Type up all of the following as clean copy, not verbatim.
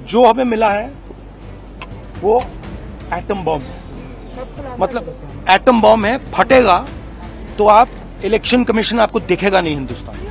जो हमें मिला है वो एटम बॉम्ब है। मतलब एटम बॉम्ब है, फटेगा तो आप इलेक्शन कमीशन आपको दिखेगा नहीं हिंदुस्तान।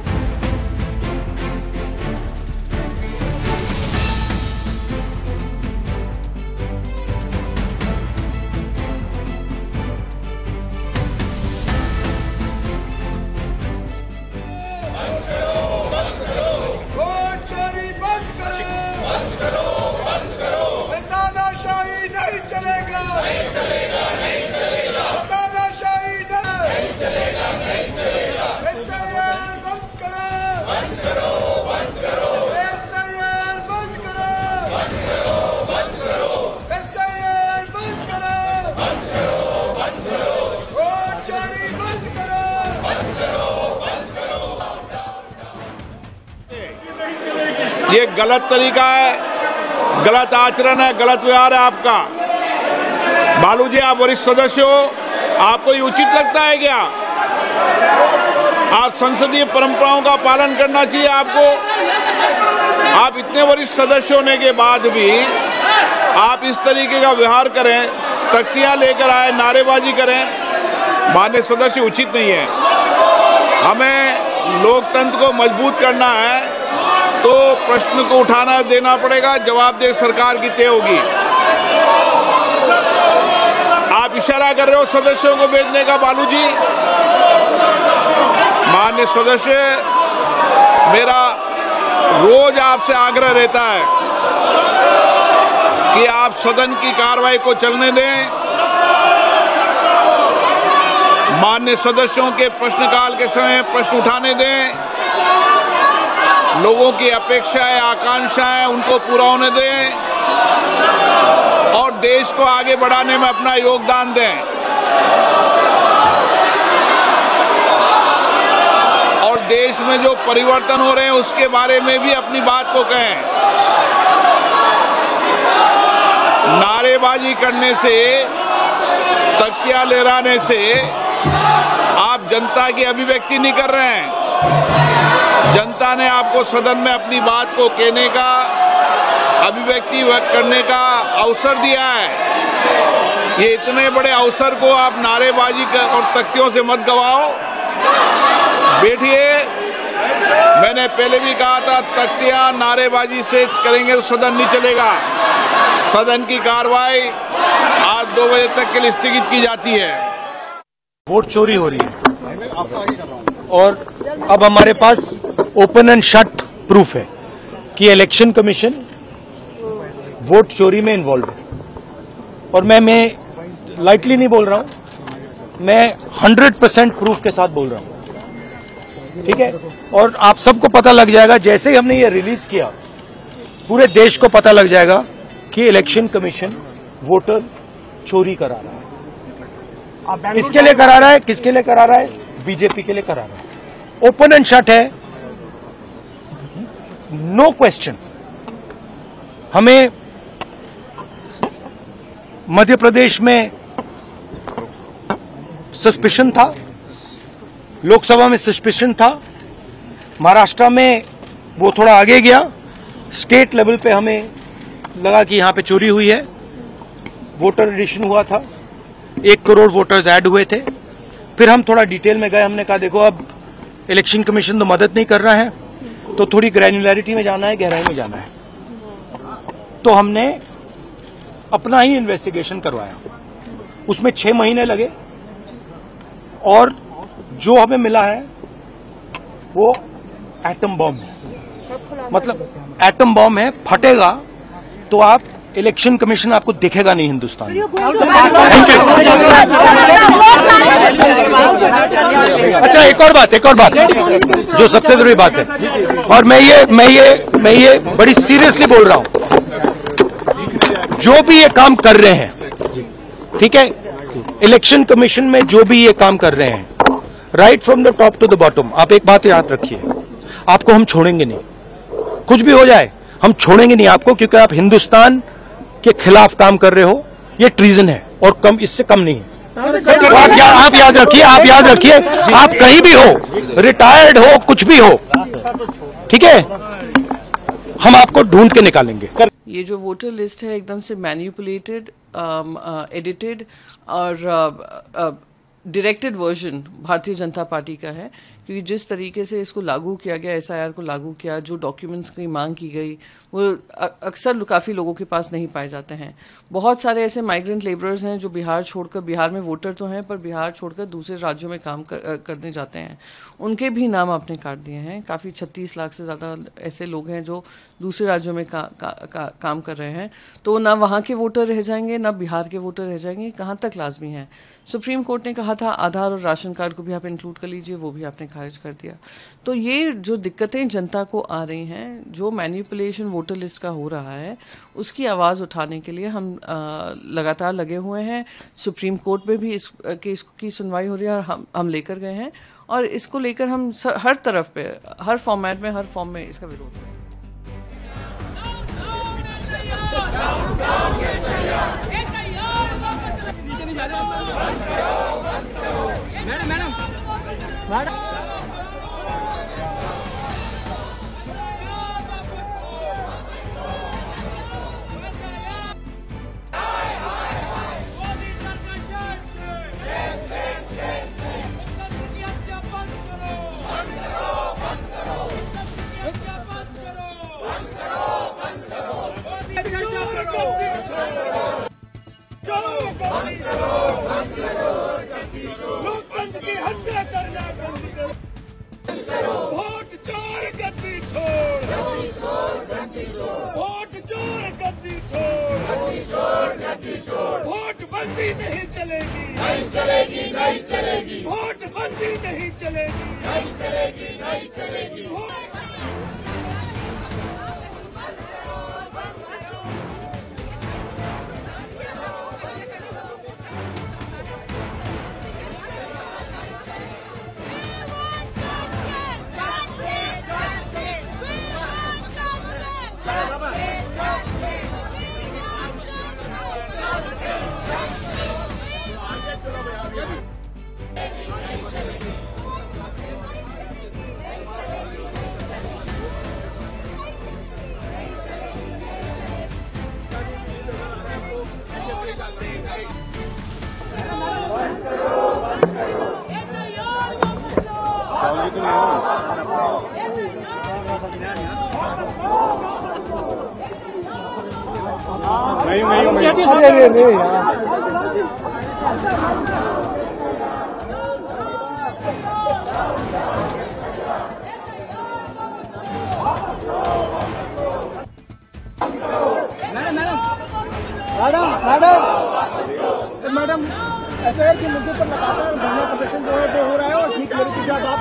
ये गलत तरीका है, गलत आचरण है, गलत व्यवहार है आपका। बालू जी, आप वरिष्ठ सदस्य हो, आपको ये उचित लगता है क्या? आप संसदीय परंपराओं का पालन करना चाहिए आपको। आप इतने वरिष्ठ सदस्य होने के बाद भी आप इस तरीके का व्यवहार करें, तख्तियां लेकर आए, नारेबाजी करें, माननीय सदस्य, उचित नहीं है। हमें लोकतंत्र को मजबूत करना है तो प्रश्न को उठाना देना पड़ेगा, जवाबदेह सरकार की तय होगी। आप इशारा कर रहे हो सदस्यों को भेजने का, बालू जी। माननीय सदस्य, मेरा रोज आपसे आग्रह रहता है कि आप सदन की कार्रवाई को चलने दें। माननीय सदस्यों के प्रश्नकाल के समय प्रश्न उठाने दें। लोगों की अपेक्षाएं, आकांक्षाएं, उनको पूरा होने दें और देश को आगे बढ़ाने में अपना योगदान दें। और देश में जो परिवर्तन हो रहे हैं उसके बारे में भी अपनी बात को कहें। नारेबाजी करने से, तख्तियां लहराने से आप जनता की अभिव्यक्ति नहीं कर रहे हैं। जनता ने आपको सदन में अपनी बात को कहने का, अभिव्यक्ति व्यक्त करने का अवसर दिया है। ये इतने बड़े अवसर को आप नारेबाजी और तख्तियों से मत गवाओ। बैठिए। मैंने पहले भी कहा था, तख्तियां नारेबाजी से करेंगे तो सदन नहीं चलेगा। सदन की कार्रवाई आज 2 बजे तक के लिए स्थगित की जाती है। वोट चोरी हो रही है और अब हमारे पास ओपन एंड शट प्रूफ है कि इलेक्शन कमीशन वोट चोरी में इन्वॉल्व है। और मैं लाइटली नहीं बोल रहा हूं, मैं 100% प्रूफ के साथ बोल रहा हूं। ठीक है? और आप सबको पता लग जाएगा, जैसे ही हमने ये रिलीज किया, पूरे देश को पता लग जाएगा कि इलेक्शन कमीशन वोटर चोरी करा रहा है। किसके लिए करा रहा है? किसके लिए करा रहा है? बीजेपी के लिए करा रहा है। ओपन एंड शट है, नो क्वेश्चन। हमें मध्य प्रदेश में सस्पिशन था, लोकसभा में सस्पिशन था, महाराष्ट्र में वो थोड़ा आगे गया, स्टेट लेवल पे हमें लगा कि यहां पे चोरी हुई है। वोटर एडिशन हुआ था, 1 करोड़ वोटर्स ऐड हुए थे। फिर हम थोड़ा डिटेल में गए, हमने कहा देखो अब इलेक्शन कमीशन तो मदद नहीं कर रहा है, तो थोड़ी ग्रैन्युलैरिटी में जाना है, गहराई में जाना है। तो हमने अपना ही इन्वेस्टिगेशन करवाया, उसमें 6 महीने लगे और जो हमें मिला है वो एटम बॉम्ब है। मतलब एटम बॉम्ब है, फटेगा तो आप इलेक्शन कमीशन आपको दिखेगा नहीं हिंदुस्तान में। Thank you. अच्छा, एक और बात जो सबसे जरूरी बात है, और मैं ये बड़ी सीरियसली बोल रहा हूं, जो भी ये काम कर रहे हैं, ठीक है, इलेक्शन कमीशन में जो भी ये काम कर रहे हैं, right from the top to the bottom, आप एक बात याद रखिए, आपको हम छोड़ेंगे नहीं। कुछ भी हो जाए हम छोड़ेंगे नहीं आपको, क्योंकि आप हिंदुस्तान के खिलाफ काम कर रहे हो। ये ट्रीजन है और कम, इससे कम नहीं है। तो आप याद रखिए, आप कहीं भी हो, रिटायर्ड हो, कुछ भी हो, ठीक है, हम आपको ढूंढ के निकालेंगे। ये जो वोटर लिस्ट है एकदम से मैनिपुलेटेड, एडिटेड और directed version Bharatiya Janata party का है, क्योंकि जिस तरीके से इसको लागू किया गया, एसआईआर को लागू किया, जो डॉक्यूमेंट्स की मांग की गई वो अक्सर काफ़ी लोगों के पास नहीं पाए जाते हैं। बहुत सारे ऐसे माइग्रेंट लेबरर्स हैं जो बिहार छोड़कर, बिहार में वोटर तो हैं पर बिहार छोड़कर दूसरे राज्यों में काम करने जाते हैं, उनके भी नाम आपने काट दिए हैं। काफ़ी 36 लाख से ज़्यादा ऐसे लोग हैं जो दूसरे राज्यों में काम कर रहे हैं, तो ना वहाँ के वोटर रह जाएंगे ना बिहार के वोटर रह जाएंगे। कहाँ तक लाजमी है? सुप्रीम कोर्ट ने कहा था आधार और राशन कार्ड को भी आप इंक्लूड कर लीजिए, वो भी आपने खारिज कर दिया। तो ये जो दिक्कतें जनता को आ रही हैं, जो मैनिपुलेशन वोटर लिस्ट का हो रहा है, उसकी आवाज़ उठाने के लिए हम लगातार लगे हुए हैं। सुप्रीम कोर्ट में भी इस केस की सुनवाई हो रही है और हम लेकर गए हैं, और इसको लेकर हम हर तरफ पे, हर फॉर्मेट में, हर फॉर्म में इसका विरोध है। मैडम लोकतंत्र की हत्या करना बंद करो। वोट चोर गद्दी छोड़, वोट चोर गद्दी छोड़, वोट बंदी नहीं चलेगी, नहीं चलेगी, नहीं चलेगी, वोट बंदी नहीं चलेगी, नहीं चलेगी, नहीं चलेगी। मैडम एसआईआर के मुद्दे पर लगातार धरना प्रदर्शन जो है वो हो रहा है, और ठीक मेरे के साथ आप